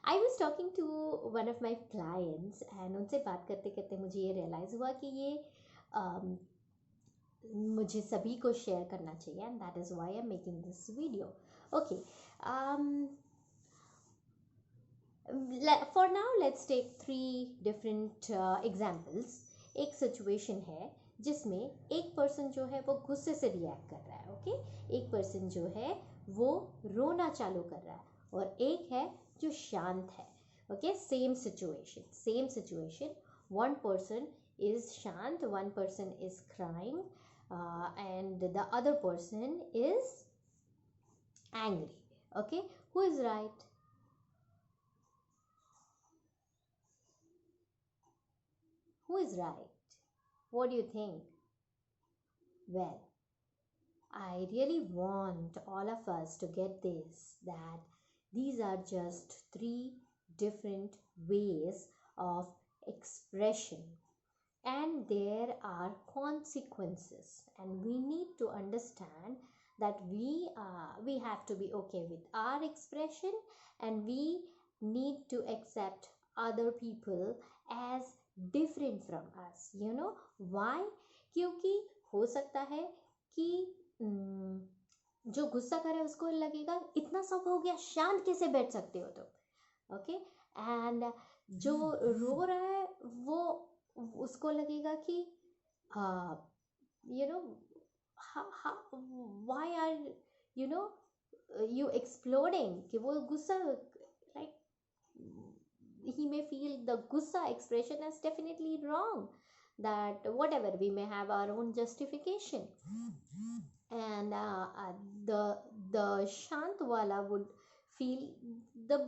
I was talking to one of my clients and उनसे बात करते करते मुझे ये रियलाइज़ हुआ कि ये मुझे सभी को शेयर करना चाहिए, and that is why I am making this video. Okay, for now let's take 3 different examples. एक सिचुएशन है जिसमें एक पर्सन जो है वो गुस्से से रिएक्ट कर रहा है. ओके, एक पर्सन जो है वो रोना चालू कर रहा है और एक है जो शांत है. Okay, same situation. One person is shant, one person is crying, and the other person is angry. Okay, who is right? Who is right? What do you think? Well, I really want all of us to get this, that these are just 3 different ways of expression, and there are consequences, and we need to understand that we have to be okay with our expression, and we need to accept other people as different from us. You know why? क्योंकि हो सकता है कि जो गुस्सा करे उसको लगेगा इतना सब हो गया, शांत कैसे बैठ सकते हो तुम. ओके, एंड जो रो रहा है वो उसको लगेगा कि you know why are you exploding, कि वो गुस्सा, like he may feel the gussa expression as definitely wrong, that whatever, we may have our own justification, and the shant wala would feel the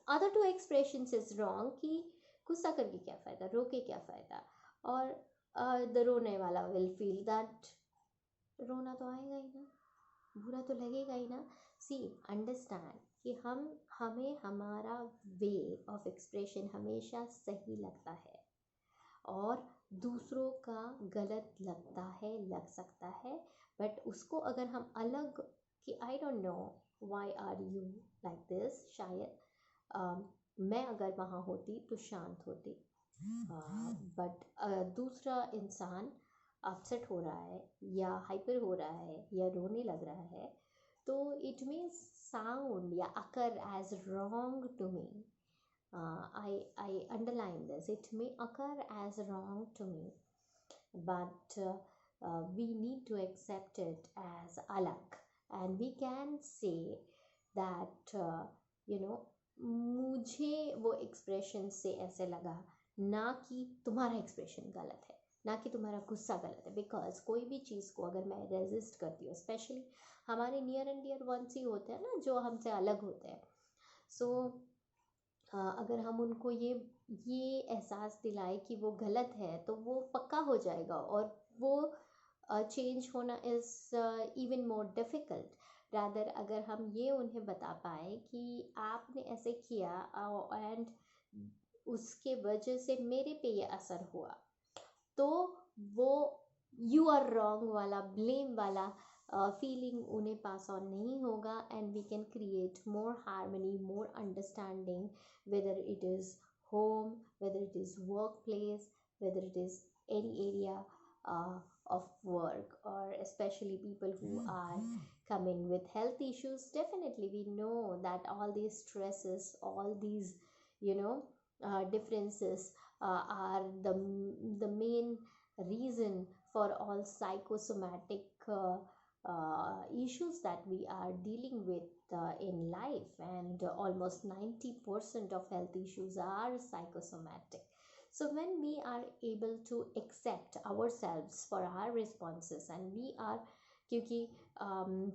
other 2 expressions is wrong, कि गुस्सा करके क्या फ़ायदा, रो के क्या फ़ायदा. और द रोने वाला विल फील दैट रोना तो आएगा ही ना, बुरा तो लगेगा ही ना. सी, अंडरस्टैंड कि हमें हमारा वे ऑफ एक्सप्रेशन हमेशा सही लगता है और दूसरों का गलत लग सकता है, बट उसको अगर हम अलग, कि I don't know why are you like this, शायद मैं अगर वहाँ होती तो शांत होती, बट दूसरा इंसान अपसेट हो रहा है या हाइपर हो रहा है या रोने लग रहा है, तो इट मे साउंड या occur as wrong to me. I underline this, it may occur as wrong to me, but we need to accept it as alag, and we can say that मुझे वो expression से ऐसे लगा, ना कि तुम्हारा expression गलत है, ना कि तुम्हारा गुस्सा गलत है. बिकॉज कोई भी चीज़ को अगर मैं रेजिस्ट करती हूँ, स्पेशली हमारे नियर एंड डियर वंस ही होते हैं ना, जो हमसे अलग होते हैं. सो अगर हम उनको ये एहसास दिलाए कि वो गलत है, तो वो पक्का हो जाएगा और वो चेंज होना is even more difficult. Rather अगर हम ये उन्हें बता पाए कि आपने ऐसे किया एंड उसके वजह से मेरे पे ये असर हुआ, तो वो यू आर रॉन्ग वाला, ब्लेम वाला फीलिंग उन्हें पास ऑन नहीं होगा, and we can create more harmony, more understanding, whether it is home, whether it is work place, whether it is any area of work, or especially people who are coming with health issues. Definitely we know that all these stresses, all these differences are the main reason for all psychosomatic issues that we are dealing with in life, and almost 90% of health issues are psychosomatic. So when we are able to accept ourselves for our responses, and we are, क्योंकि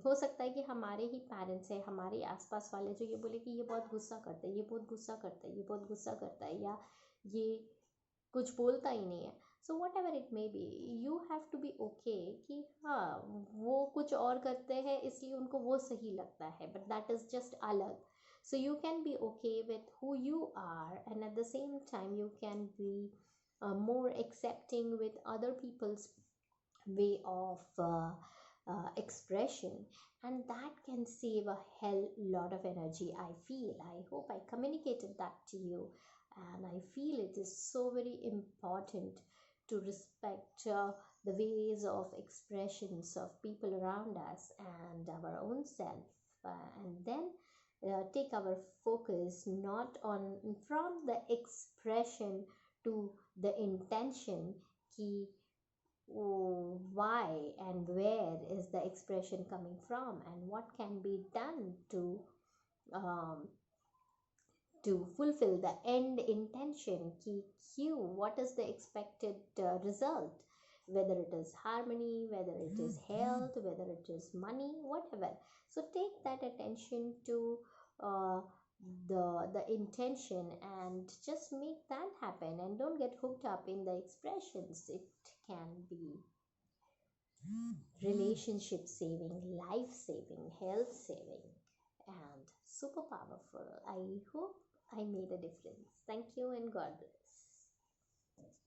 हो सकता है कि हमारे ही parents हैं, हमारे आसपास वाले, जो ये बोले कि ये बहुत गुस्सा करता है, ये बहुत गुस्सा करता है, ये बहुत गुस्सा करता है, या ये कुछ बोलता ही नहीं है. So whatever it may be, you have to be okay कि हाँ वो कुछ और करते हैं इसलिए उनको वो सही लगता है, बट दैट इज़ जस्ट अलग. So you can be okay with who you are, and at the same time you can be more accepting with other people's way of expression, and that can save a hell lot of energy. I feel, I hope I communicated that to you, and I feel it is so very important to respect the ways of expressions of people around us and our own self, and then take our focus not on from the expression to the intention, ki why and where is the expression coming from, and what can be done um, to fulfill the end intention, ki q what is the expected result, whether it is harmony, whether it is health, whether it is money, whatever. So take that attention to uh, the intention and just make that happen, and don't get hooked up in the expressions. It can be relationship saving, life saving, health saving, and super powerful. I hope I made a difference. Thank you and God bless.